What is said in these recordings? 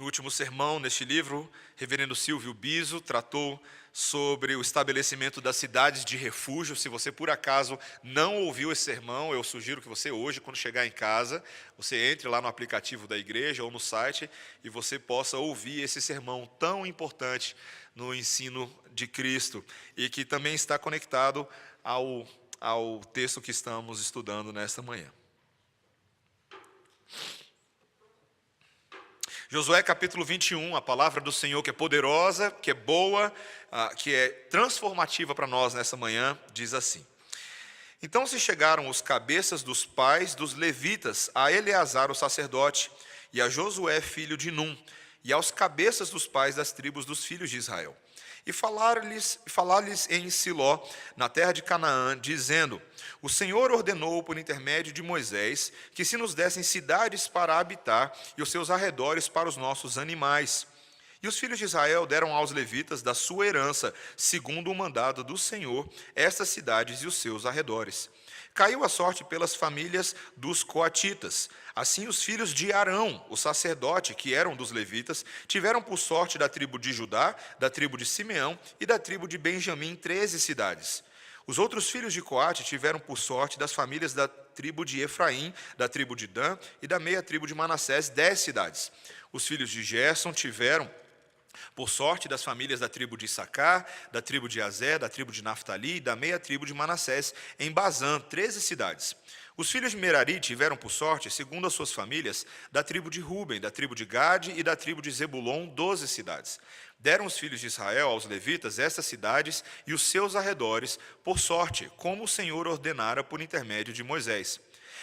No último sermão, neste livro, reverendo Silvio Biso tratou sobre o estabelecimento das cidades de refúgio. Se você, por acaso, não ouviu esse sermão, eu sugiro que você hoje, quando chegar em casa, você entre lá no aplicativo da igreja ou no site e você possa ouvir esse sermão tão importante no ensino de Cristo e que também está conectado ao texto que estamos estudando nesta manhã. Josué capítulo 21, a palavra do Senhor que é poderosa, que é boa, que é transformativa para nós nessa manhã, diz assim: Então se chegaram os cabeças dos pais dos levitas a Eleazar o sacerdote, e a Josué filho de Num, e aos cabeças dos pais das tribos dos filhos de Israel. E falar-lhes em Siló, na terra de Canaã, dizendo: O Senhor ordenou por intermédio de Moisés que se nos dessem cidades para habitar e os seus arredores para os nossos animais. E os filhos de Israel deram aos levitas da sua herança, segundo o mandado do Senhor, estas cidades e os seus arredores. Caiu a sorte pelas famílias dos coatitas. Assim os filhos de Arão, o sacerdote, que eram dos levitas, tiveram por sorte da tribo de Judá, da tribo de Simeão e da tribo de Benjamim 13 cidades. Os outros filhos de Coate tiveram por sorte das famílias da tribo de Efraim, da tribo de Dan e da meia tribo de Manassés 10 cidades. Os filhos de Gerson tiveram por sorte das famílias da tribo de Issacar, da tribo de Azer, da tribo de Naftali e da meia tribo de Manassés, em Bazã, 13 cidades. Os filhos de Merari tiveram por sorte, segundo as suas famílias, da tribo de Ruben, da tribo de Gade e da tribo de Zebulon, 12 cidades. Deram os filhos de Israel aos levitas estas cidades e os seus arredores, por sorte, como o Senhor ordenara por intermédio de Moisés.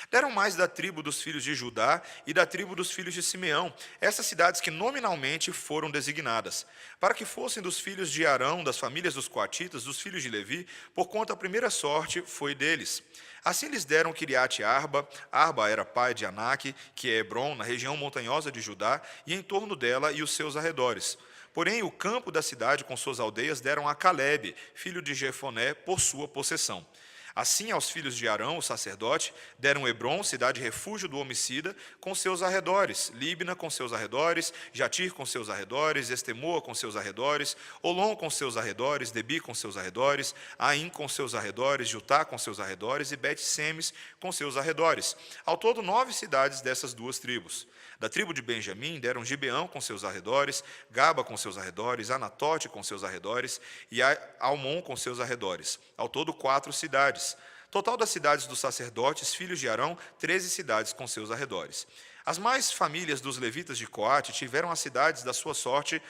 Deram mais da tribo dos filhos de Judá e da tribo dos filhos de Simeão, essas cidades que nominalmente foram designadas, para que fossem dos filhos de Arão, das famílias dos coatitas, dos filhos de Levi, porquanto a primeira sorte foi deles. Assim lhes deram Quiriate Arba. Arba era pai de Aнаque, que é Hebron, na região montanhosa de Judá, e em torno dela e os seus arredores. Porém, o campo da cidade com suas aldeias deram a Calebe, filho de Jefoné, por sua possessão. Assim, aos filhos de Arão, o sacerdote, deram Hebron, cidade refúgio do homicida, com seus arredores, Líbna com seus arredores, Jatir com seus arredores, Estemoa com seus arredores, Olom com seus arredores, Debi com seus arredores, Aim com seus arredores, Jutá com seus arredores e Bet-Semes com seus arredores. Ao todo, 9 cidades dessas duas tribos. Da tribo de Benjamim deram Gibeão com seus arredores, Gaba com seus arredores, Anatote com seus arredores e Almon com seus arredores. Ao todo, 4 cidades. Total das cidades dos sacerdotes, filhos de Arão, 13 cidades com seus arredores. As mais famílias dos levitas de Coate tiveram as cidades da sua sorte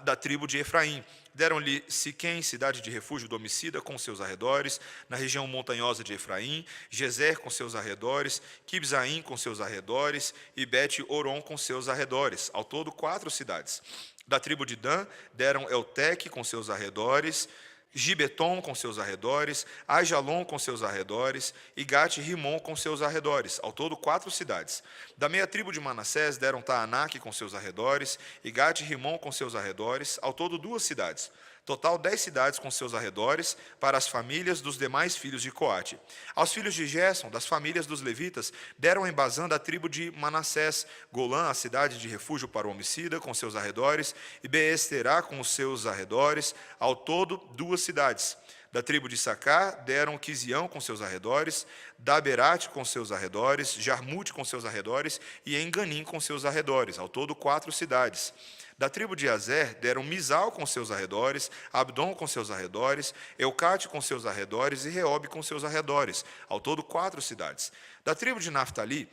da tribo de Efraim. Deram-lhe Siquém, cidade de refúgio do homicida, com seus arredores, na região montanhosa de Efraim, Gezer com seus arredores, Quibzaim com seus arredores e Bet-Oron com seus arredores. Ao todo, 4 cidades. Da tribo de Dan, deram Elteque com seus arredores, Gibeton com seus arredores, Aijalon com seus arredores, e Gate-Rimon com seus arredores, ao todo 4 cidades. Da meia tribo de Manassés deram Taanaque com seus arredores, e Gate-Rimon com seus arredores, ao todo 2 cidades. Total 10 cidades com seus arredores, para as famílias dos demais filhos de Coate. Aos filhos de Gerson, das famílias dos levitas, deram em Bazã da tribo de Manassés, Golã, a cidade de refúgio para o homicida, com seus arredores, e Beesterá com os seus arredores, ao todo 2 cidades. Da tribo de Issacar, deram Quisião com seus arredores, Daberate com seus arredores, Jarmute com seus arredores, e Enganim com seus arredores, ao todo 4 cidades. Da tribo de Azer, deram Misal com seus arredores, Abdom com seus arredores, Eucate com seus arredores e Reobe com seus arredores, ao todo 4 cidades. Da tribo de Naftali,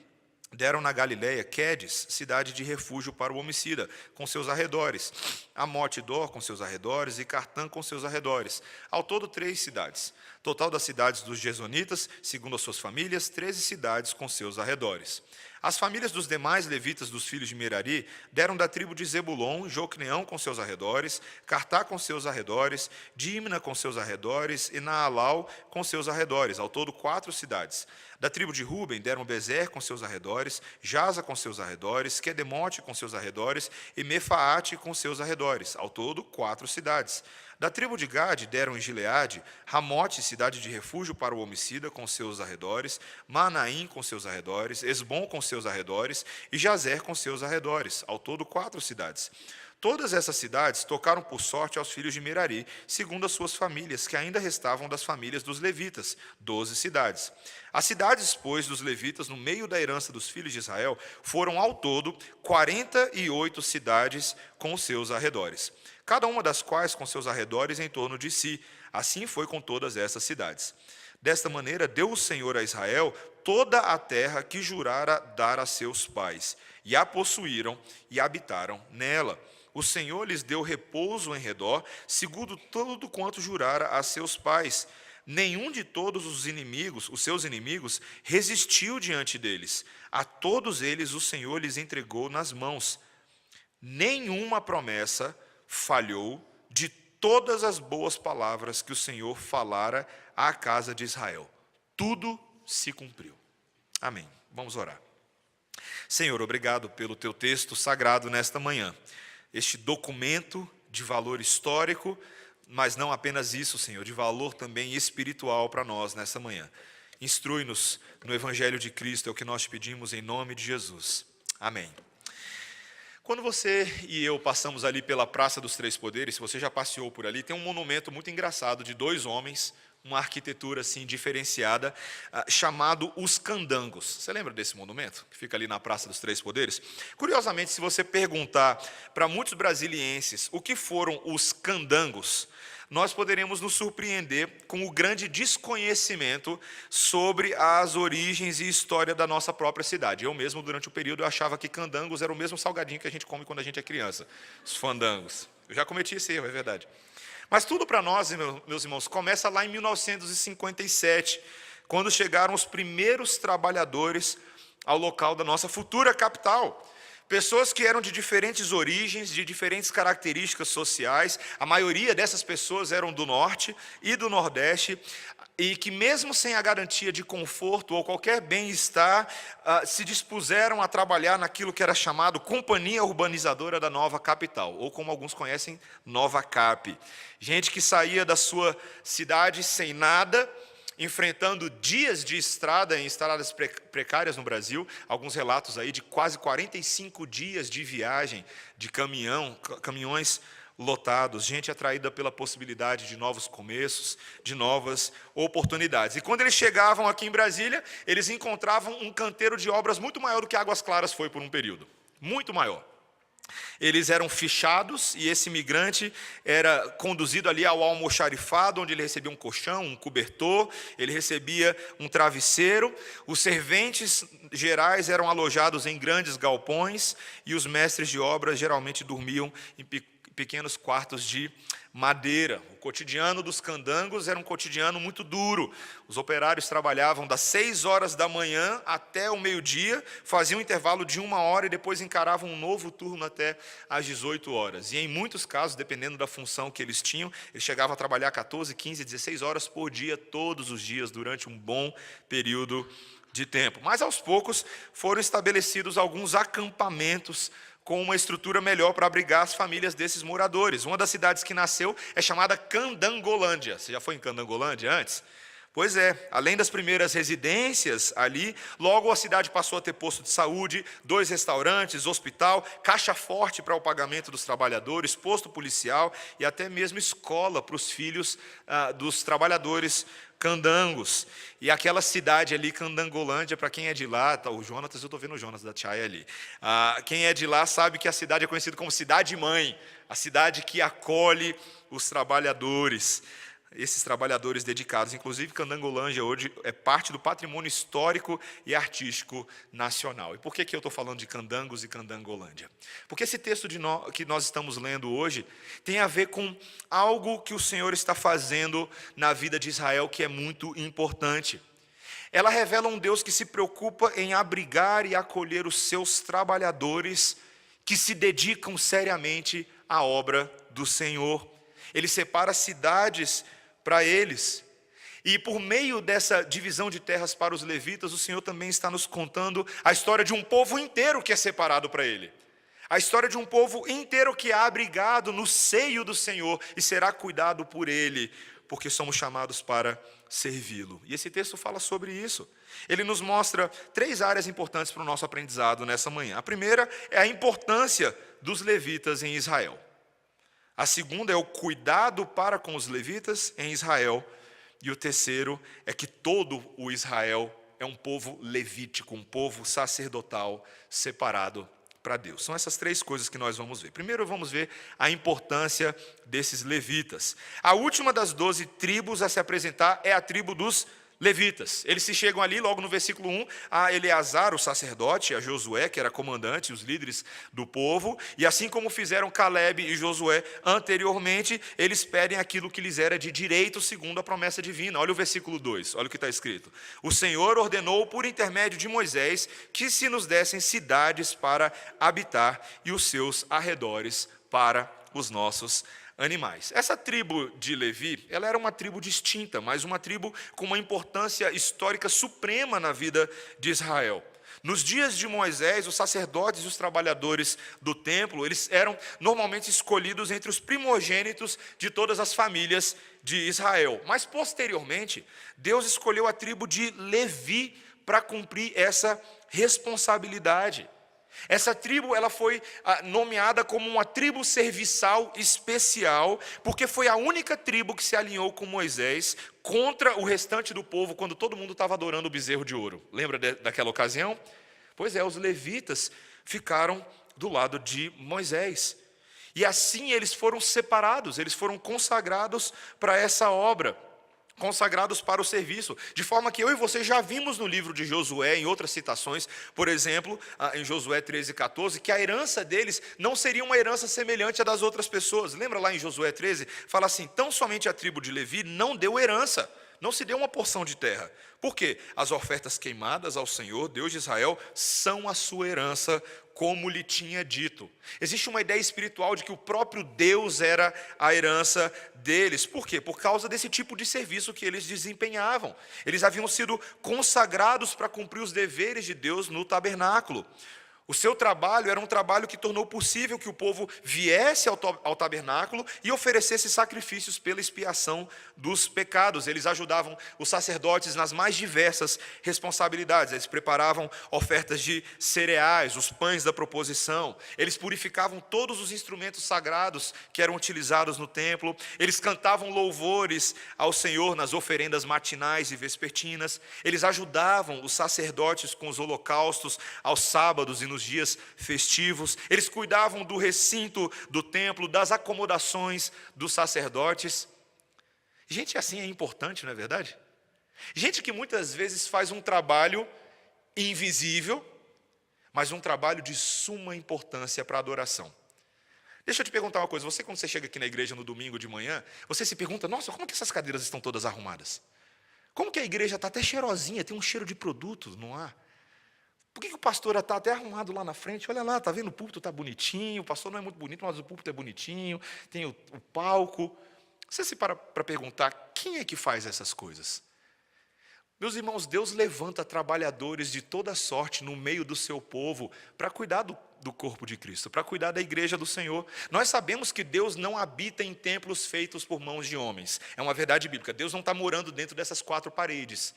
deram na Galiléia Quedes, cidade de refúgio para o homicida, com seus arredores, Amote-Dor com seus arredores e Cartã com seus arredores, ao todo 3 cidades. Total das cidades dos Gesonitas, segundo as suas famílias, 13 cidades com seus arredores. As famílias dos demais levitas dos filhos de Merari deram da tribo de Zebulon, Jocneão com seus arredores, Cartá com seus arredores, Dimna com seus arredores e Naalau com seus arredores, ao todo 4 cidades. Da tribo de Ruben deram Bezer com seus arredores, Jaza com seus arredores, Quedemote com seus arredores e Mefaate com seus arredores, ao todo 4 cidades. Da tribo de Gade deram em Gileade, Ramote, cidade de refúgio para o homicida, com seus arredores, Manaim com seus arredores, Esbom com seus arredores e Jazer com seus arredores, ao todo 4 cidades. Todas essas cidades tocaram por sorte aos filhos de Merari, segundo as suas famílias, que ainda restavam das famílias dos levitas, 12 cidades. As cidades, pois, dos levitas, no meio da herança dos filhos de Israel, foram ao todo 48 cidades com os seus arredores, cada uma das quais com seus arredores em torno de si. Assim foi com todas essas cidades. Desta maneira, deu o Senhor a Israel toda a terra que jurara dar a seus pais, e a possuíram e habitaram nela. O Senhor lhes deu repouso em redor, segundo tudo quanto jurara a seus pais. Nenhum de todos os inimigos, os seus inimigos, resistiu diante deles. A todos eles o Senhor lhes entregou nas mãos. Nenhuma promessa falhou de todas as boas palavras que o Senhor falara à casa de Israel. Tudo se cumpriu. Amém. Vamos orar. Senhor, obrigado pelo teu texto sagrado nesta manhã. Este documento de valor histórico, mas não apenas isso, Senhor, de valor também espiritual para nós nessa manhã. Instrui-nos no Evangelho de Cristo, é o que nós te pedimos em nome de Jesus. Amém. Quando você e eu passamos ali pela Praça dos Três Poderes, se você já passeou por ali, tem um monumento muito engraçado de 2 homens, uma arquitetura assim diferenciada, chamado Os Candangos. Você lembra desse monumento que fica ali na Praça dos Três Poderes? Curiosamente, se você perguntar para muitos brasilienses o que foram os candangos, nós poderíamos nos surpreender com o grande desconhecimento sobre as origens e história da nossa própria cidade. Eu mesmo, durante o período, eu achava que candangos era o mesmo salgadinho que a gente come quando a gente é criança, os fandangos. Eu já cometi esse erro, é verdade. Mas tudo para nós, meus irmãos, começa lá em 1957, quando chegaram os primeiros trabalhadores ao local da nossa futura capital. Pessoas que eram de diferentes origens, de diferentes características sociais. A maioria dessas pessoas eram do norte e do nordeste, e que mesmo sem a garantia de conforto ou qualquer bem-estar, se dispuseram a trabalhar naquilo que era chamado Companhia Urbanizadora da Nova Capital, ou como alguns conhecem, Nova Cap. Gente que saía da sua cidade sem nada, enfrentando dias de estrada em estradas precárias no Brasil, alguns relatos aí de quase 45 dias de viagem de caminhões lotados, gente atraída pela possibilidade de novos começos, de novas oportunidades. E quando eles chegavam aqui em Brasília, eles encontravam um canteiro de obras muito maior do que Águas Claras foi por um período, muito maior. Eles eram fichados e esse imigrante era conduzido ali ao almoxarifado, onde ele recebia um colchão, um cobertor, ele recebia um travesseiro. Os serventes gerais eram alojados em grandes galpões e os mestres de obras geralmente dormiam em pequenos quartos de madeira. O cotidiano dos candangos era um cotidiano muito duro. Os operários trabalhavam das 6 horas da manhã até o meio-dia, faziam um intervalo de 1 hora e depois encaravam um novo turno até às 18 horas. E em muitos casos, dependendo da função que eles tinham, eles chegavam a trabalhar 14, 15, 16 horas por dia, todos os dias, durante um bom período de tempo. Mas aos poucos foram estabelecidos alguns acampamentos com uma estrutura melhor para abrigar as famílias desses moradores. Uma das cidades que nasceu é chamada Candangolândia. Você já foi em Candangolândia antes? Pois é, além das primeiras residências ali, logo a cidade passou a ter posto de saúde, 2 restaurantes, hospital, caixa forte para o pagamento dos trabalhadores, posto policial e até mesmo escola para os filhos dos trabalhadores candangos. E aquela cidade ali, Candangolândia, para quem é de lá, tá, o Jonatas, eu estou vendo o Jonas da Chay ali. Quem é de lá sabe que a cidade é conhecida como cidade-mãe, a cidade que acolhe os trabalhadores, esses trabalhadores dedicados. Inclusive, Candangolândia hoje é parte do patrimônio histórico e artístico nacional. E por que eu estou falando de candangos e Candangolândia? Porque esse texto que nós estamos lendo hoje tem a ver com algo que o Senhor está fazendo na vida de Israel que é muito importante. Ela revela um Deus que se preocupa em abrigar e acolher os seus trabalhadores que se dedicam seriamente à obra do Senhor. Ele separa cidades para eles. E por meio dessa divisão de terras para os levitas, o Senhor também está nos contando a história de um povo inteiro que é separado para Ele. A história de um povo inteiro que é abrigado no seio do Senhor e será cuidado por Ele, porque somos chamados para servi-lo. E esse texto fala sobre isso. Ele nos mostra 3 áreas importantes para o nosso aprendizado nessa manhã. A primeira é a importância dos levitas em Israel. A segunda é o cuidado para com os levitas em Israel. E o terceiro é que todo o Israel é um povo levítico, um povo sacerdotal separado para Deus. São essas 3 coisas que nós vamos ver. Primeiro vamos ver a importância desses levitas. A última das 12 tribos a se apresentar é a tribo dos levitas. Eles se chegam ali logo no versículo 1 a Eleazar, o sacerdote, a Josué, que era comandante, os líderes do povo, e assim como fizeram Caleb e Josué anteriormente, eles pedem aquilo que lhes era de direito segundo a promessa divina. Olha o versículo 2, olha o que está escrito. O Senhor ordenou por intermédio de Moisés que se nos dessem cidades para habitar e os seus arredores para os nossos animais. Essa tribo de Levi, ela era uma tribo distinta, mas uma tribo com uma importância histórica suprema na vida de Israel. Nos dias de Moisés, os sacerdotes e os trabalhadores do templo, eles eram normalmente escolhidos entre os primogênitos de todas as famílias de Israel. Mas posteriormente, Deus escolheu a tribo de Levi para cumprir essa responsabilidade. Essa tribo ela foi nomeada como uma tribo serviçal especial, porque foi a única tribo que se alinhou com Moisés contra o restante do povo, quando todo mundo estava adorando o bezerro de ouro. Lembra daquela ocasião? Pois é, os levitas ficaram do lado de Moisés. E assim eles foram separados, eles foram consagrados para essa obra, consagrados para o serviço, de forma que eu e você já vimos no livro de Josué, em outras citações, por exemplo, em Josué 13:14, que a herança deles não seria uma herança semelhante à das outras pessoas. Lembra lá em Josué 13? Fala assim, tão somente a tribo de Levi não deu herança, não se deu uma porção de terra. Por quê? As ofertas queimadas ao Senhor, Deus de Israel, são a sua herança, como lhe tinha dito. Existe uma ideia espiritual de que o próprio Deus era a herança deles. Por quê? Por causa desse tipo de serviço que eles desempenhavam. Eles haviam sido consagrados para cumprir os deveres de Deus no tabernáculo. O seu trabalho era um trabalho que tornou possível que o povo viesse ao tabernáculo e oferecesse sacrifícios pela expiação dos pecados. Eles ajudavam os sacerdotes nas mais diversas responsabilidades. Eles preparavam ofertas de cereais, os pães da proposição. Eles purificavam todos os instrumentos sagrados que eram utilizados no templo. Eles cantavam louvores ao Senhor nas oferendas matinais e vespertinas. Eles ajudavam os sacerdotes com os holocaustos aos sábados e nos dias festivos. Eles cuidavam do recinto do templo, das acomodações dos sacerdotes. Gente assim é importante, não é verdade? Gente que muitas vezes faz um trabalho invisível, mas um trabalho de suma importância para a adoração. Deixa eu te perguntar uma coisa, você quando você chega aqui na igreja no domingo de manhã, você se pergunta, nossa, como é que essas cadeiras estão todas arrumadas? Como que a igreja está até cheirosinha, tem um cheiro de produto no ar? Por que o pastor está até arrumado lá na frente? Olha lá, está vendo, o púlpito está bonitinho, o pastor não é muito bonito, mas o púlpito é bonitinho, tem o palco. Você se para perguntar, quem é que faz essas coisas? Meus irmãos, Deus levanta trabalhadores de toda sorte no meio do seu povo para cuidar do corpo de Cristo, para cuidar da igreja do Senhor. Nós sabemos que Deus não habita em templos feitos por mãos de homens. É uma verdade bíblica. Deus não está morando dentro dessas 4 paredes.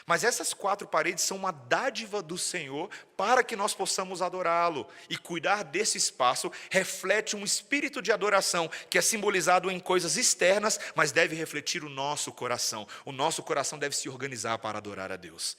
Mas essas 4 paredes são uma dádiva do Senhor para que nós possamos adorá-lo. E cuidar desse espaço reflete um espírito de adoração que é simbolizado em coisas externas, mas deve refletir o nosso coração. O nosso coração deve se organizar para adorar a Deus.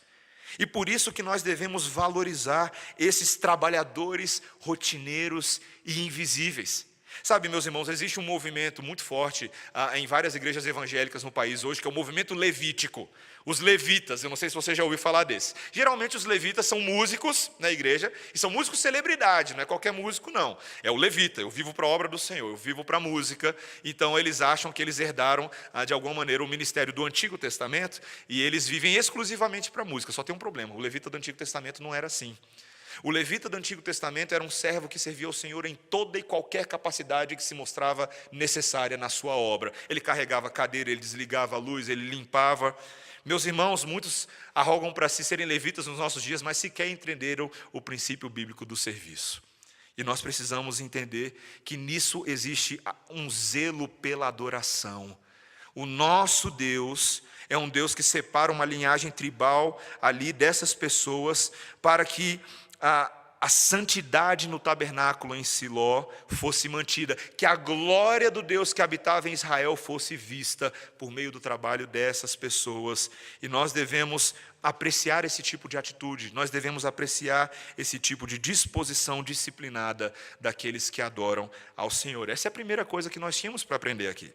E por isso que nós devemos valorizar esses trabalhadores rotineiros e invisíveis. Sabe, meus irmãos, existe um movimento muito forte em várias igrejas evangélicas no país hoje, que é o movimento levítico. Os levitas, eu não sei se você já ouviu falar desse. Geralmente os levitas são músicos na igreja, e são músicos celebridade, não é qualquer músico não. É o levita, eu vivo para a obra do Senhor, eu vivo para a música. Então eles acham que eles herdaram, de alguma maneira, o ministério do Antigo Testamento, e eles vivem exclusivamente para a música. Só tem um problema, o levita do Antigo Testamento não era assim. O levita do Antigo Testamento era um servo que servia ao Senhor em toda e qualquer capacidade que se mostrava necessária na sua obra. Ele carregava a cadeira, ele desligava a luz, ele limpava. Meus irmãos, muitos arrogam para si serem levitas nos nossos dias, mas sequer entenderam o princípio bíblico do serviço. E nós precisamos entender que nisso existe um zelo pela adoração. O nosso Deus é um Deus que separa uma linhagem tribal ali dessas pessoas para que a santidade no tabernáculo em Siló fosse mantida, que a glória do Deus que habitava em Israel fosse vista por meio do trabalho dessas pessoas. E nós devemos apreciar esse tipo de atitude, nós devemos apreciar esse tipo de disposição disciplinada daqueles que adoram ao Senhor. Essa é a primeira coisa que nós tínhamos para aprender aqui.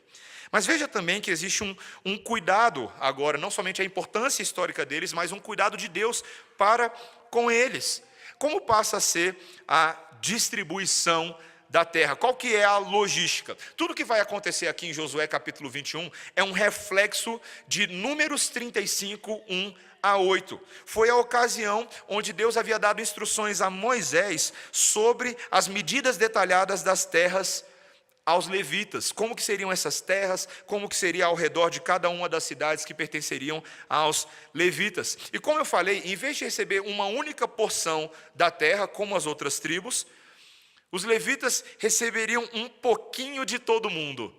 Mas veja também que existe um cuidado agora, não somente a importância histórica deles, mas um cuidado de Deus para com eles. Como passa a ser a distribuição da terra? Qual que é a logística? Tudo que vai acontecer aqui em Josué capítulo 21 é um reflexo de Números 35, 1 a 8. Foi a ocasião onde Deus havia dado instruções a Moisés sobre as medidas detalhadas das terras aos levitas, como que seriam essas terras, como que seria ao redor de cada uma das cidades que pertenceriam aos levitas. E como eu falei, em vez de receber uma única porção da terra, como as outras tribos, os levitas receberiam um pouquinho de todo mundo.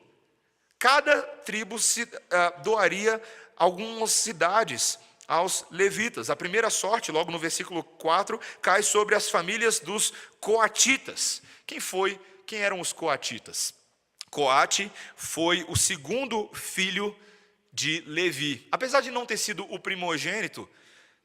Cada tribo doaria algumas cidades aos levitas. A primeira sorte, logo no versículo 4, cai sobre as famílias dos coatitas. Quem eram os coatitas? Coate foi o segundo filho de Levi. Apesar de não ter sido o primogênito,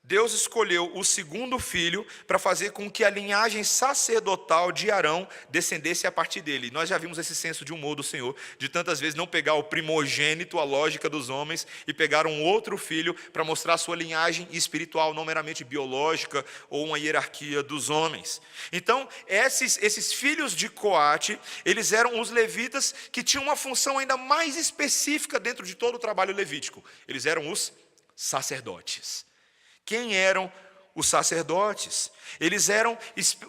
Deus escolheu o segundo filho para fazer com que a linhagem sacerdotal de Arão descendesse a partir dele. Nós já vimos esse senso de humor do Senhor, de tantas vezes não pegar o primogênito, a lógica dos homens, e pegar um outro filho para mostrar a sua linhagem espiritual, não meramente biológica ou uma hierarquia dos homens. Então, esses filhos de Coate, eles eram os levitas que tinham uma função ainda mais específica dentro de todo o trabalho levítico. Eles eram os sacerdotes. Quem eram os sacerdotes? Eles eram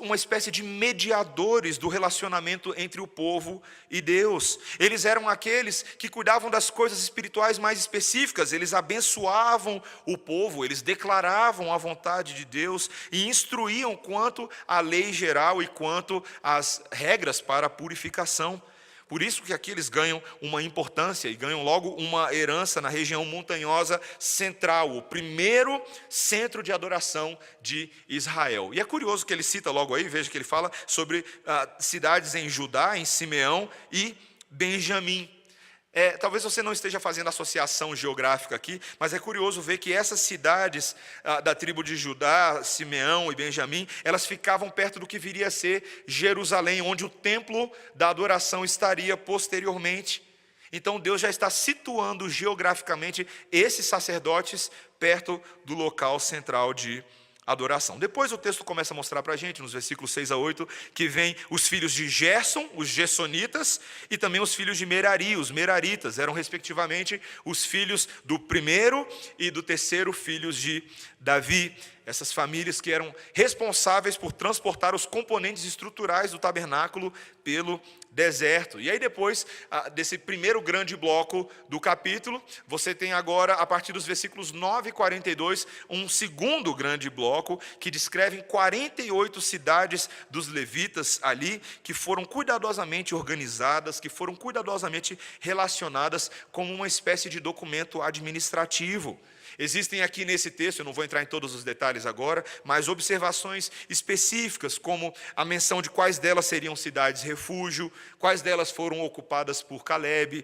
uma espécie de mediadores do relacionamento entre o povo e Deus. Eles eram aqueles que cuidavam das coisas espirituais mais específicas. Eles abençoavam o povo, eles declaravam a vontade de Deus e instruíam quanto à lei geral e quanto às regras para a purificação. Por isso que aqui eles ganham uma importância e ganham logo uma herança na região montanhosa central, o primeiro centro de adoração de Israel. E é curioso que ele cita logo aí, veja que ele fala sobre cidades em Judá, em Simeão e Benjamim. Talvez você não esteja fazendo associação geográfica aqui, mas é curioso ver que essas cidades da tribo de Judá, Simeão e Benjamim, elas ficavam perto do que viria a ser Jerusalém, onde o templo da adoração estaria posteriormente. Então Deus já está situando geograficamente esses sacerdotes perto do local central de adoração. Depois o texto começa a mostrar para a gente, nos versículos 6 a 8, que vem os filhos de Gerson, os gersonitas, e também os filhos de Merari, os meraritas. Eram respectivamente os filhos do primeiro e do terceiro filhos de Davi. Essas famílias que eram responsáveis por transportar os componentes estruturais do tabernáculo pelo deserto. E aí depois desse primeiro grande bloco do capítulo, você tem agora, a partir dos versículos 9 e 42, um segundo grande bloco que descreve 48 cidades dos levitas ali, que foram cuidadosamente organizadas, que foram cuidadosamente relacionadas como uma espécie de documento administrativo. Existem aqui nesse texto, eu não vou entrar em todos os detalhes agora, mas observações específicas, como a menção de quais delas seriam cidades-refúgio, quais delas foram ocupadas por Caleb,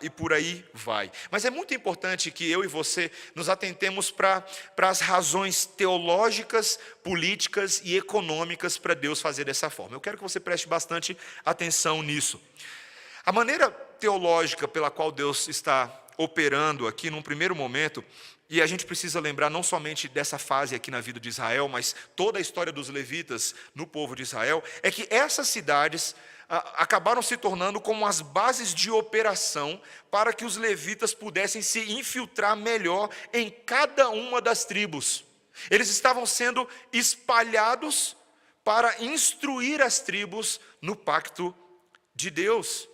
e por aí vai. Mas é muito importante que eu e você nos atentemos para as razões teológicas, políticas e econômicas para Deus fazer dessa forma. Eu quero que você preste bastante atenção nisso. A maneira teológica pela qual Deus está operando aqui num primeiro momento, e a gente precisa lembrar não somente dessa fase aqui na vida de Israel, mas toda a história dos levitas no povo de Israel, é que essas cidades acabaram se tornando como as bases de operação para que os levitas pudessem se infiltrar melhor em cada uma das tribos. Eles estavam sendo espalhados para instruir as tribos no pacto de Deus.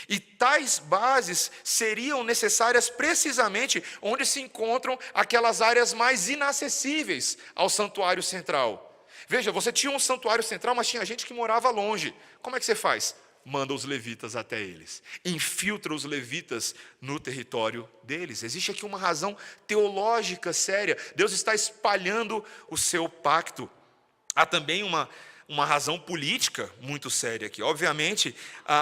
E tais bases seriam necessárias precisamente onde se encontram aquelas áreas mais inacessíveis ao santuário central. Veja, você tinha um santuário central, mas tinha gente que morava longe. Como é que você faz? Manda os levitas até eles. Infiltra os levitas no território deles. Existe aqui uma razão teológica séria. Deus está espalhando o seu pacto. Há também uma razão política muito séria aqui. Obviamente,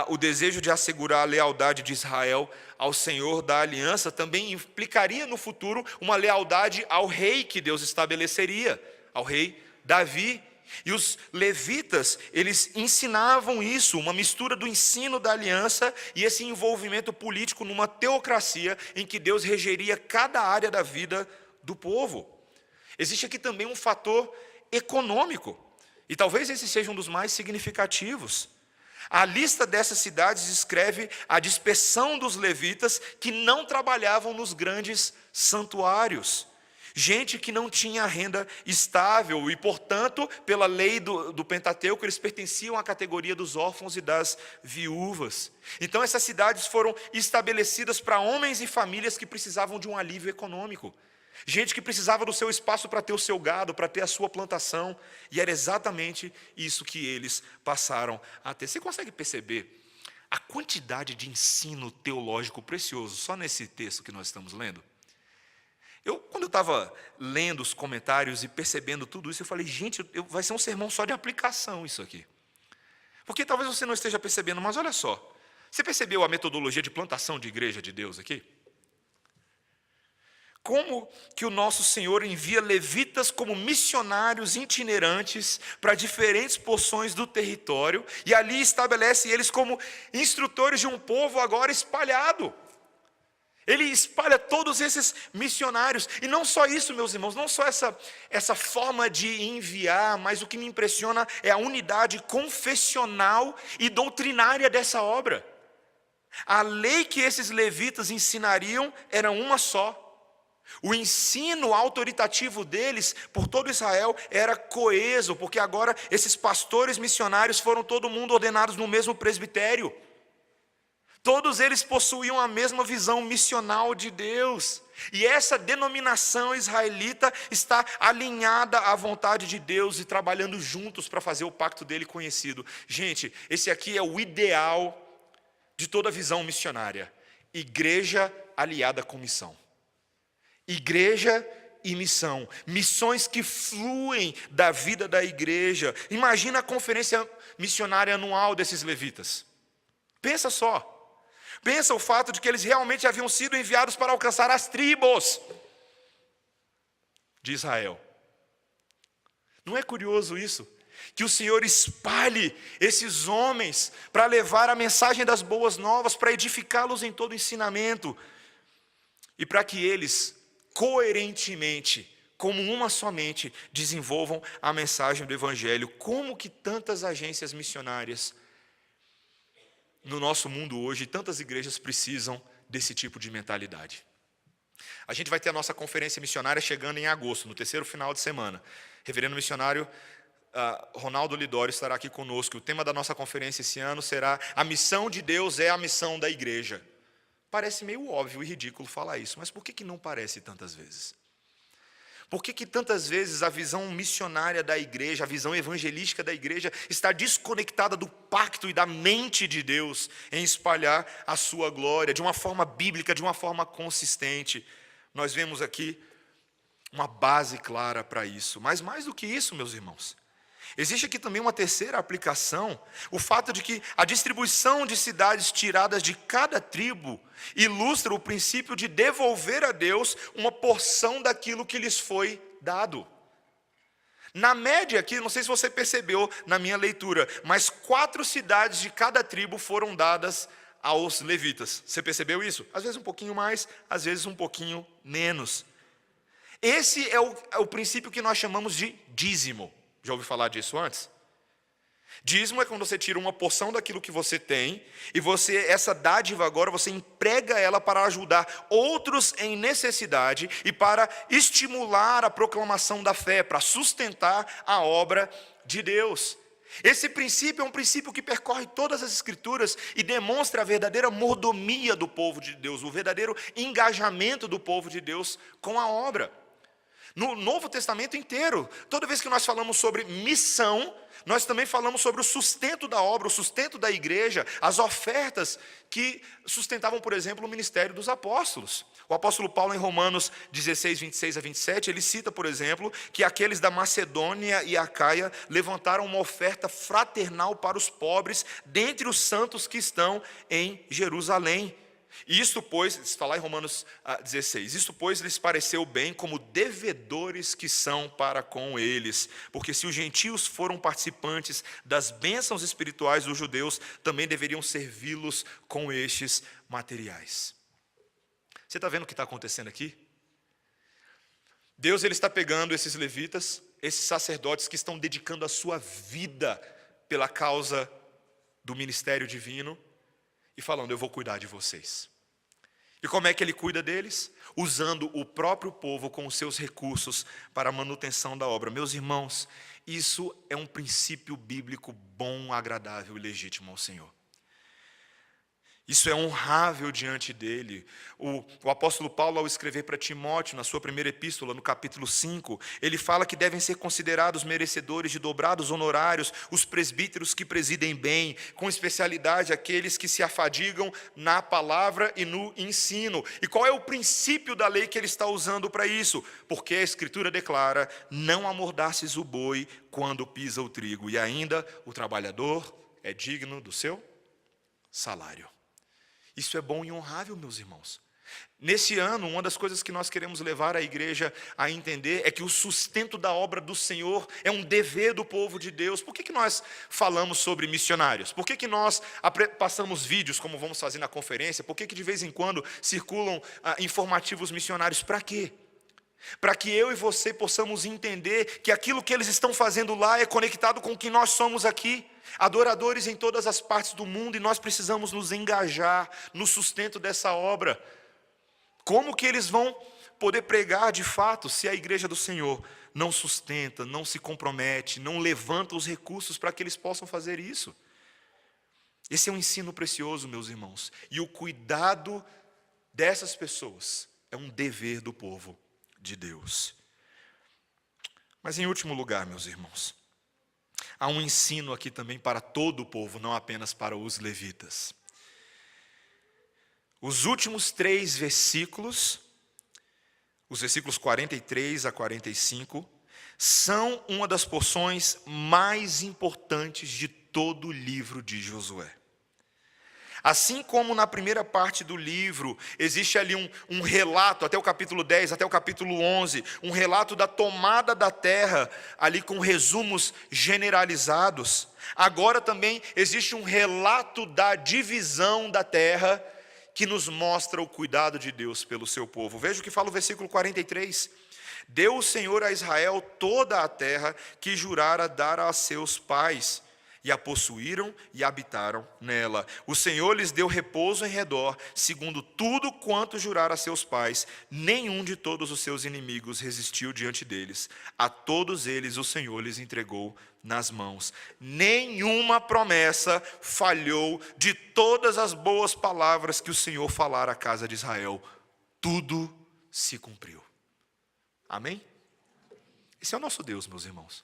o desejo de assegurar a lealdade de Israel ao Senhor da aliança também implicaria no futuro uma lealdade ao rei que Deus estabeleceria, ao rei Davi. E os levitas, eles ensinavam isso, uma mistura do ensino da aliança e esse envolvimento político numa teocracia em que Deus regeria cada área da vida do povo. Existe aqui também um fator econômico, e talvez esse seja um dos mais significativos. A lista dessas cidades descreve a dispersão dos levitas que não trabalhavam nos grandes santuários. Gente que não tinha renda estável e, portanto, pela lei do Pentateuco, eles pertenciam à categoria dos órfãos e das viúvas. Então essas cidades foram estabelecidas para homens e famílias que precisavam de um alívio econômico. Gente que precisava do seu espaço para ter o seu gado, para ter a sua plantação. E era exatamente isso que eles passaram a ter. Você consegue perceber a quantidade de ensino teológico precioso só nesse texto que nós estamos lendo? Quando eu estava lendo os comentários e percebendo tudo isso, eu falei, gente, vai ser um sermão só de aplicação isso aqui. Porque talvez você não esteja percebendo, mas olha só. Você percebeu a metodologia de plantação de igreja de Deus aqui? Como que o nosso Senhor envia levitas como missionários itinerantes para diferentes porções do território e ali estabelece eles como instrutores de um povo agora espalhado. Ele espalha todos esses missionários. E não só isso, meus irmãos, não só essa forma de enviar, mas o que me impressiona é a unidade confessional e doutrinária dessa obra. A lei que esses levitas ensinariam era uma só. O ensino autoritativo deles por todo Israel era coeso, porque agora esses pastores missionários foram todo mundo ordenados no mesmo presbitério. Todos eles possuíam a mesma visão missional de Deus. E essa denominação israelita está alinhada à vontade de Deus e trabalhando juntos para fazer o pacto dele conhecido. Gente, esse aqui é o ideal de toda visão missionária. Igreja aliada com missão. Igreja e missão. Missões que fluem da vida da igreja. Imagina a conferência missionária anual desses levitas. Pensa só. Pensa o fato de que eles realmente haviam sido enviados para alcançar as tribos de Israel. Não é curioso isso? Que o Senhor espalhe esses homens para levar a mensagem das boas novas, para edificá-los em todo o ensinamento, e para que eles, coerentemente, como uma só mente, desenvolvam a mensagem do Evangelho. Como que tantas agências missionárias no nosso mundo hoje, tantas igrejas precisam desse tipo de mentalidade. A gente vai ter a nossa conferência missionária chegando em agosto, no terceiro final de semana. Reverendo missionário Ronaldo Lidório estará aqui conosco. O tema da nossa conferência esse ano será: a missão de Deus é a missão da igreja. Parece meio óbvio e ridículo falar isso, mas por que não parece tantas vezes? Por que tantas vezes a visão missionária da igreja, a visão evangelística da igreja está desconectada do pacto e da mente de Deus em espalhar a sua glória de uma forma bíblica, de uma forma consistente? Nós vemos aqui uma base clara para isso. Mas mais do que isso, meus irmãos, existe aqui também uma terceira aplicação, o fato de que a distribuição de cidades tiradas de cada tribo ilustra o princípio de devolver a Deus uma porção daquilo que lhes foi dado. Na média aqui, não sei se você percebeu na minha leitura, mas 4 cidades de cada tribo foram dadas aos levitas. Você percebeu isso? Às vezes um pouquinho mais, às vezes um pouquinho menos. Esse é o princípio que nós chamamos de dízimo. Já ouviu falar disso antes? Dízimo é quando você tira uma porção daquilo que você tem e essa dádiva agora, você emprega ela para ajudar outros em necessidade e para estimular a proclamação da fé, para sustentar a obra de Deus. Esse princípio é um princípio que percorre todas as Escrituras e demonstra a verdadeira mordomia do povo de Deus, o verdadeiro engajamento do povo de Deus com a obra. No Novo Testamento inteiro, toda vez que nós falamos sobre missão, nós também falamos sobre o sustento da obra, o sustento da igreja, as ofertas que sustentavam, por exemplo, o ministério dos apóstolos. O apóstolo Paulo, em Romanos 16, 26 a 27, ele cita, por exemplo, que aqueles da Macedônia e Acaia levantaram uma oferta fraternal para os pobres, dentre os santos que estão em Jerusalém. Isto, pois, está lá em Romanos 16, isto, pois, lhes pareceu bem como devedores que são para com eles, porque se os gentios foram participantes das bênçãos espirituais dos judeus, também deveriam servi-los com estes materiais. Você está vendo o que está acontecendo aqui? Deus ele está pegando esses levitas, esses sacerdotes que estão dedicando a sua vida pela causa do ministério divino, e falando, eu vou cuidar de vocês. E como é que ele cuida deles? Usando o próprio povo com os seus recursos para a manutenção da obra. Meus irmãos, isso é um princípio bíblico bom, agradável e legítimo ao Senhor. Isso é honrável diante dele. O apóstolo Paulo, ao escrever para Timóteo, na sua primeira epístola, no capítulo 5, ele fala que devem ser considerados merecedores de dobrados honorários os presbíteros que presidem bem, com especialidade aqueles que se afadigam na palavra e no ensino. E qual é o princípio da lei que ele está usando para isso? Porque a Escritura declara, não amordaces o boi quando pisa o trigo, e ainda o trabalhador é digno do seu salário. Isso é bom e honrável, meus irmãos. Nesse ano, uma das coisas que nós queremos levar a igreja a entender é que o sustento da obra do Senhor é um dever do povo de Deus. Por que nós falamos sobre missionários? Por que nós passamos vídeos, como vamos fazer na conferência? Por que de vez em quando circulam informativos missionários? Para quê? Para que eu e você possamos entender que aquilo que eles estão fazendo lá é conectado com o que nós somos aqui. Adoradores em todas as partes do mundo, e nós precisamos nos engajar no sustento dessa obra. Como que eles vão poder pregar de fato se a igreja do Senhor não sustenta, não se compromete, não levanta os recursos para que eles possam fazer isso? Esse é um ensino precioso, meus irmãos, e o cuidado dessas pessoas é um dever do povo de Deus. Mas em último lugar, meus irmãos, há um ensino aqui também para todo o povo, não apenas para os levitas. Os últimos 3 versículos, os versículos 43 a 45, são uma das porções mais importantes de todo o livro de Josué. Assim como na primeira parte do livro, existe ali um relato, até o capítulo 10, até o capítulo 11, um relato da tomada da terra, ali com resumos generalizados. Agora também existe um relato da divisão da terra, que nos mostra o cuidado de Deus pelo seu povo. Veja o que fala o versículo 43. Deu o Senhor a Israel toda a terra que jurara dar a seus pais, e a possuíram e habitaram nela. O Senhor lhes deu repouso em redor, segundo tudo quanto jurara a seus pais. Nenhum de todos os seus inimigos resistiu diante deles. A todos eles o Senhor lhes entregou nas mãos. Nenhuma promessa falhou de todas as boas palavras que o Senhor falara à casa de Israel. Tudo se cumpriu. Amém? Esse é o nosso Deus, meus irmãos.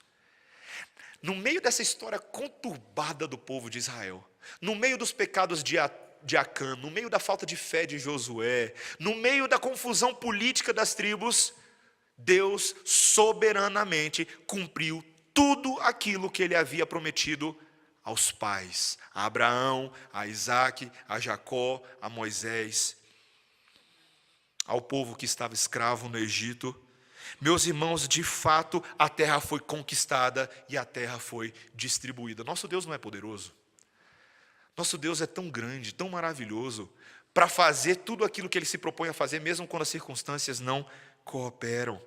No meio dessa história conturbada do povo de Israel, no meio dos pecados de Acã, no meio da falta de fé de Josué, no meio da confusão política das tribos, Deus soberanamente cumpriu tudo aquilo que ele havia prometido aos pais, a Abraão, a Isaque, a Jacó, a Moisés, ao povo que estava escravo no Egito. Meus irmãos, de fato, a terra foi conquistada e a terra foi distribuída. Nosso Deus não é poderoso? Nosso Deus é tão grande, tão maravilhoso, para fazer tudo aquilo que Ele se propõe a fazer, mesmo quando as circunstâncias não cooperam.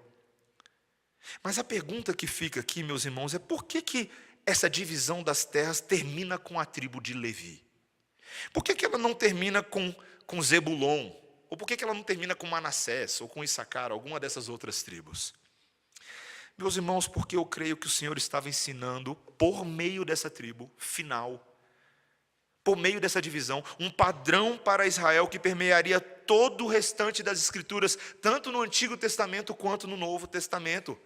Mas a pergunta que fica aqui, meus irmãos, é por que essa divisão das terras termina com a tribo de Levi? Por que ela não termina com Zebulon? Ou por que ela não termina com Manassés, ou com Issacar, alguma dessas outras tribos? Meus irmãos, porque eu creio que o Senhor estava ensinando, por meio dessa tribo final, por meio dessa divisão, um padrão para Israel que permearia todo o restante das Escrituras, tanto no Antigo Testamento quanto no Novo Testamento,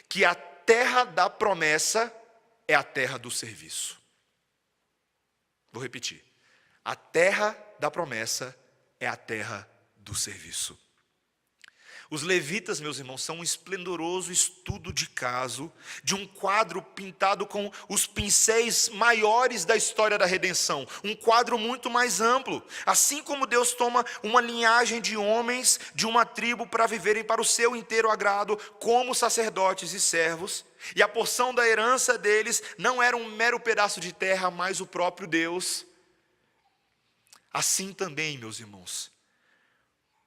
que a terra da promessa é a terra do serviço. Vou repetir. A terra da promessa é a terra do serviço. Os levitas, meus irmãos, são um esplendoroso estudo de caso de um quadro pintado com os pincéis maiores da história da redenção. Um quadro muito mais amplo. Assim como Deus toma uma linhagem de homens de uma tribo para viverem para o seu inteiro agrado, como sacerdotes e servos, e a porção da herança deles não era um mero pedaço de terra, mas o próprio Deus. Assim também, meus irmãos,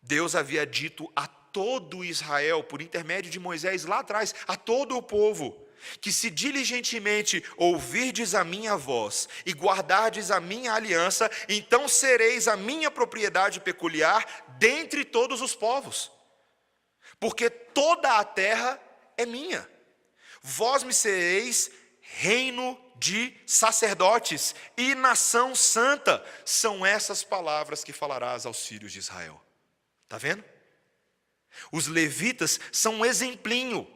Deus havia dito a todo Israel, por intermédio de Moisés lá atrás, a todo o povo, que se diligentemente ouvirdes a minha voz e guardardes a minha aliança, então sereis a minha propriedade peculiar dentre todos os povos, porque toda a terra é minha. Vós me sereis reino de sacerdotes e nação santa. São essas palavras que falarás aos filhos de Israel. Está vendo? Os levitas são um exemplinho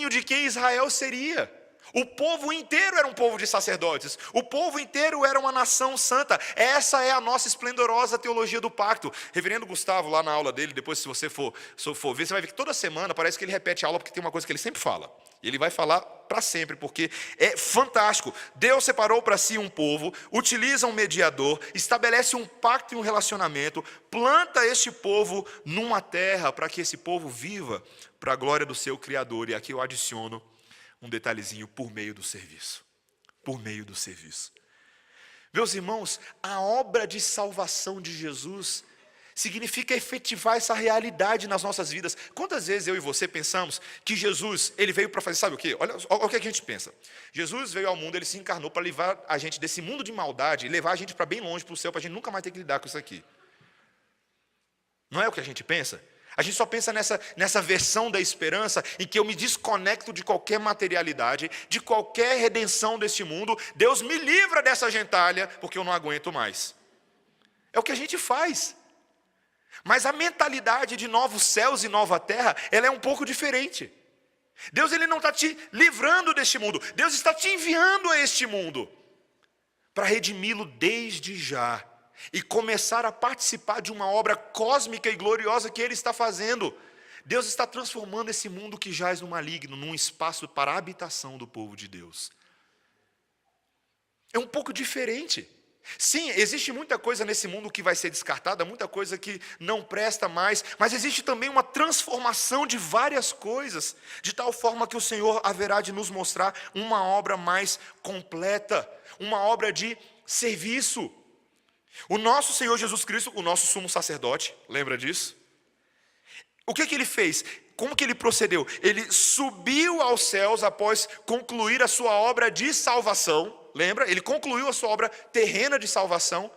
de quem Israel seria. O povo inteiro era um povo de sacerdotes, o povo inteiro era uma nação santa. Essa é a nossa esplendorosa teologia do pacto. Reverendo Gustavo, lá na aula dele, depois se você for ver, você vai ver que toda semana parece que ele repete a aula, porque tem uma coisa que ele sempre fala. E ele vai falar para sempre, porque é fantástico. Deus separou para si um povo, utiliza um mediador, estabelece um pacto e um relacionamento, planta este povo numa terra para que esse povo viva para a glória do seu Criador. E aqui eu adiciono um detalhezinho: por meio do serviço. Por meio do serviço. Meus irmãos, a obra de salvação de Jesus significa efetivar essa realidade nas nossas vidas. Quantas vezes eu e você pensamos que Jesus, ele veio para fazer, sabe o quê? Olha o que a gente pensa. Jesus veio ao mundo, ele se encarnou para levar a gente desse mundo de maldade e levar a gente para bem longe, para o céu, para a gente nunca mais ter que lidar com isso aqui. Não é o que a gente pensa? A gente só pensa nessa versão da esperança em que eu me desconecto de qualquer materialidade, de qualquer redenção deste mundo. Deus me livra dessa gentalha, porque eu não aguento mais. É o que a gente faz. Mas a mentalidade de novos céus e nova terra, ela é um pouco diferente. Deus, ele não está te livrando deste mundo. Deus está te enviando a este mundo para redimi-lo desde já e começar a participar de uma obra cósmica e gloriosa que ele está fazendo. Deus está transformando esse mundo que jaz no maligno num espaço para a habitação do povo de Deus. É um pouco diferente. Sim, existe muita coisa nesse mundo que vai ser descartada, muita coisa que não presta mais, mas existe também uma transformação de várias coisas, de tal forma que o Senhor haverá de nos mostrar uma obra mais completa, uma obra de serviço. O nosso Senhor Jesus Cristo, o nosso sumo sacerdote, lembra disso? O que ele fez? Como que ele procedeu? Ele subiu aos céus após concluir a sua obra de salvação. Lembra? Ele concluiu a sua obra terrena de salvação.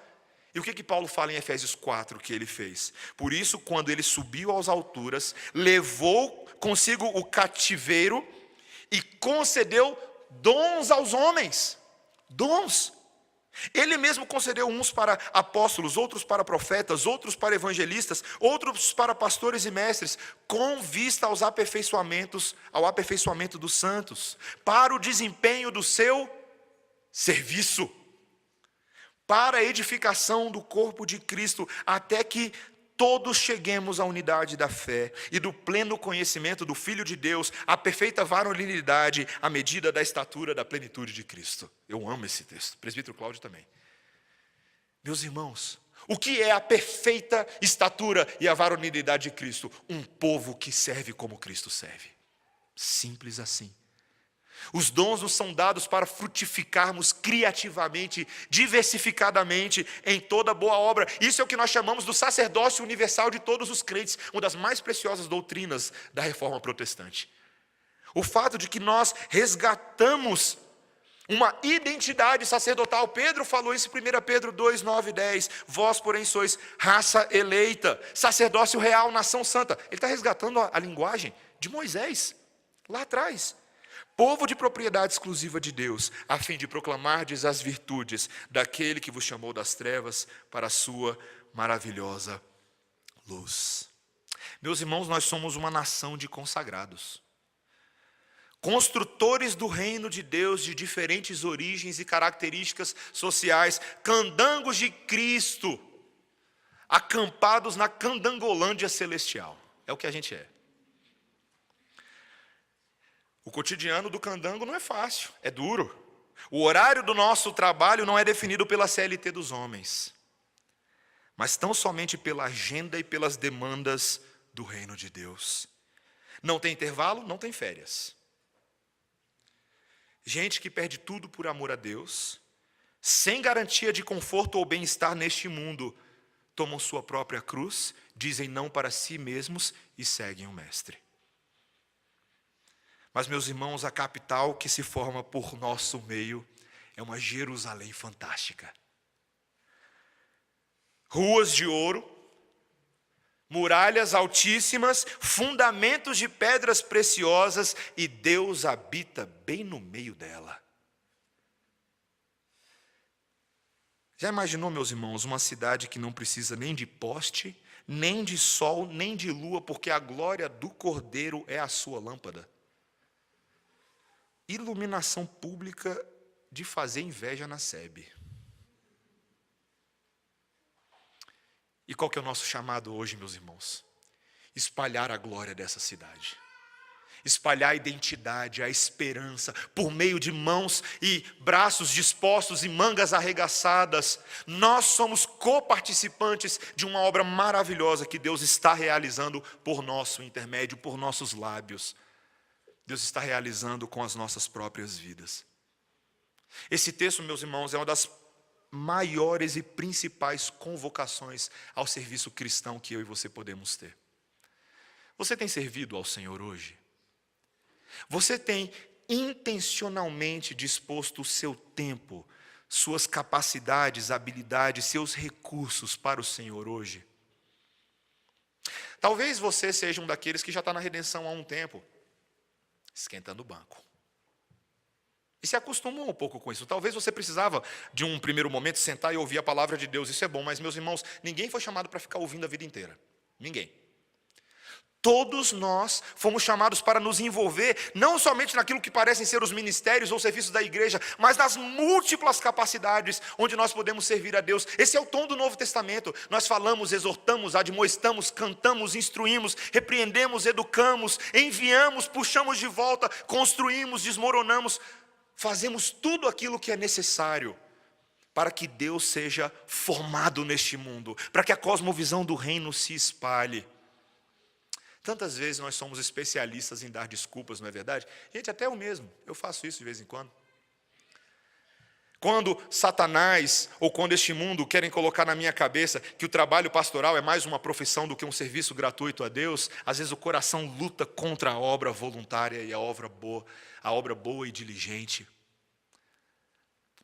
E o que Paulo fala em Efésios 4 que ele fez? Por isso, quando ele subiu às alturas, levou consigo o cativeiro e concedeu dons aos homens. Dons. Ele mesmo concedeu uns para apóstolos, outros para profetas, outros para evangelistas, outros para pastores e mestres, com vista ao aperfeiçoamento dos santos, para o desempenho do seu serviço, para a edificação do corpo de Cristo, até que todos cheguemos à unidade da fé e do pleno conhecimento do Filho de Deus, à perfeita varonilidade, à medida da estatura da plenitude de Cristo. Eu amo esse texto, presbítero Cláudio também. Meus irmãos, o que é a perfeita estatura e a varonilidade de Cristo? Um povo que serve como Cristo serve. Simples assim. Os dons nos são dados para frutificarmos criativamente, diversificadamente, em toda boa obra. Isso é o que nós chamamos do sacerdócio universal de todos os crentes, uma das mais preciosas doutrinas da Reforma Protestante. O fato de que nós resgatamos uma identidade sacerdotal. Pedro falou isso em 1 Pedro 2, 9 e 10. Vós, porém, sois raça eleita, sacerdócio real, nação santa. Ele está resgatando a linguagem de Moisés, lá atrás. Povo de propriedade exclusiva de Deus, a fim de proclamardes as virtudes daquele que vos chamou das trevas para a sua maravilhosa luz. Meus irmãos, nós somos uma nação de consagrados, construtores do reino de Deus de diferentes origens e características sociais, candangos de Cristo, acampados na candangolândia celestial. É o que a gente é. O cotidiano do candango não é fácil, é duro. O horário do nosso trabalho não é definido pela CLT dos homens, mas tão somente pela agenda e pelas demandas do reino de Deus. Não tem intervalo, não tem férias. Gente que perde tudo por amor a Deus, sem garantia de conforto ou bem-estar neste mundo, tomam sua própria cruz, dizem não para si mesmos e seguem o Mestre. Mas, meus irmãos, a capital que se forma por nosso meio é uma Jerusalém fantástica. Ruas de ouro, muralhas altíssimas, fundamentos de pedras preciosas, e Deus habita bem no meio dela. Já imaginou, meus irmãos, uma cidade que não precisa nem de poste, nem de sol, nem de lua, porque a glória do Cordeiro é a sua lâmpada? Iluminação pública de fazer inveja na SEB. E qual que é o nosso chamado hoje, meus irmãos? Espalhar a glória dessa cidade. Espalhar a identidade, a esperança, por meio de mãos e braços dispostos e mangas arregaçadas. Nós somos coparticipantes de uma obra maravilhosa que Deus está realizando por nosso intermédio, por nossos lábios. Deus está realizando com as nossas próprias vidas. Esse texto, meus irmãos, é uma das maiores e principais convocações ao serviço cristão que eu e você podemos ter. Você tem servido ao Senhor hoje? Você tem intencionalmente disposto o seu tempo, suas capacidades, habilidades, seus recursos para o Senhor hoje? Talvez você seja um daqueles que já está na redenção há um tempo, esquentando o banco. E se acostumou um pouco com isso. Talvez você precisava, de um primeiro momento, sentar e ouvir a palavra de Deus. Isso é bom, mas, meus irmãos, ninguém foi chamado para ficar ouvindo a vida inteira. Ninguém. Todos nós fomos chamados para nos envolver, não somente naquilo que parecem ser os ministérios ou serviços da igreja, mas nas múltiplas capacidades onde nós podemos servir a Deus. Esse é o tom do Novo Testamento. Nós falamos, exortamos, admoestamos, cantamos, instruímos, repreendemos, educamos, enviamos, puxamos de volta, construímos, desmoronamos. Fazemos tudo aquilo que é necessário para que Deus seja formado neste mundo, para que a cosmovisão do reino se espalhe. Tantas vezes nós somos especialistas em dar desculpas, não é verdade? Gente, até eu mesmo, eu faço isso de vez em quando. Quando Satanás ou quando este mundo querem colocar na minha cabeça que o trabalho pastoral é mais uma profissão do que um serviço gratuito a Deus, às vezes o coração luta contra a obra voluntária e a obra boa e diligente.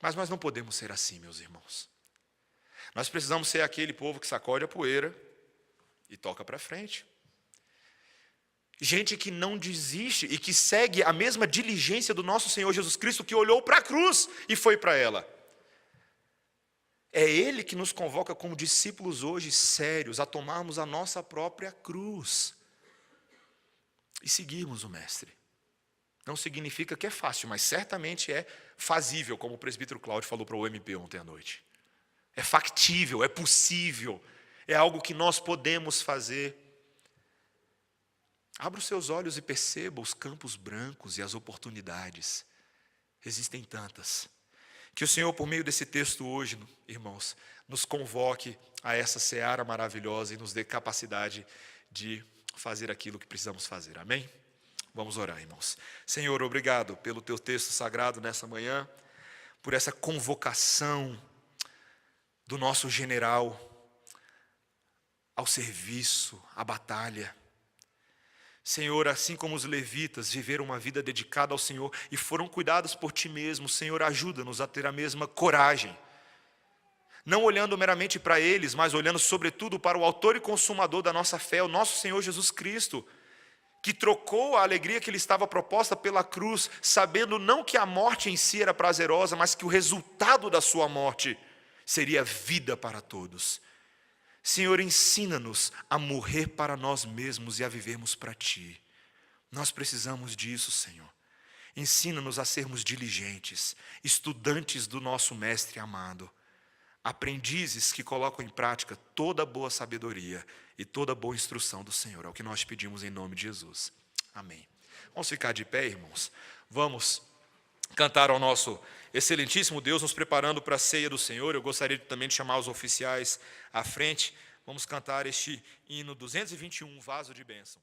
Mas nós não podemos ser assim, meus irmãos. Nós precisamos ser aquele povo que sacode a poeira e toca para frente. Gente que não desiste e que segue a mesma diligência do nosso Senhor Jesus Cristo, que olhou para a cruz e foi para ela. É Ele que nos convoca como discípulos hoje sérios a tomarmos a nossa própria cruz e seguirmos o Mestre. Não significa que é fácil, mas certamente é fazível, como o presbítero Cláudio falou para o MP ontem à noite. É factível, é possível, é algo que nós podemos fazer. Abra os seus olhos e perceba os campos brancos e as oportunidades. Existem tantas. Que o Senhor, por meio desse texto hoje, irmãos, nos convoque a essa seara maravilhosa e nos dê capacidade de fazer aquilo que precisamos fazer. Amém? Vamos orar, irmãos. Senhor, obrigado pelo teu texto sagrado nessa manhã, por essa convocação do nosso general ao serviço, à batalha. Senhor, assim como os levitas viveram uma vida dedicada ao Senhor e foram cuidados por Ti mesmo, Senhor, ajuda-nos a ter a mesma coragem. Não olhando meramente para eles, mas olhando sobretudo para o autor e consumador da nossa fé, o nosso Senhor Jesus Cristo, que trocou a alegria que lhe estava proposta pela cruz, sabendo não que a morte em si era prazerosa, mas que o resultado da sua morte seria vida para todos. Senhor, ensina-nos a morrer para nós mesmos e a vivermos para Ti. Nós precisamos disso, Senhor. Ensina-nos a sermos diligentes, estudantes do nosso Mestre amado, aprendizes que colocam em prática toda boa sabedoria e toda boa instrução do Senhor. É o que nós pedimos em nome de Jesus. Amém. Vamos ficar de pé, irmãos. Vamos cantar ao nosso excelentíssimo Deus, nos preparando para a ceia do Senhor. Eu gostaria também de chamar os oficiais à frente. Vamos cantar este hino 221, Vaso de Bênção.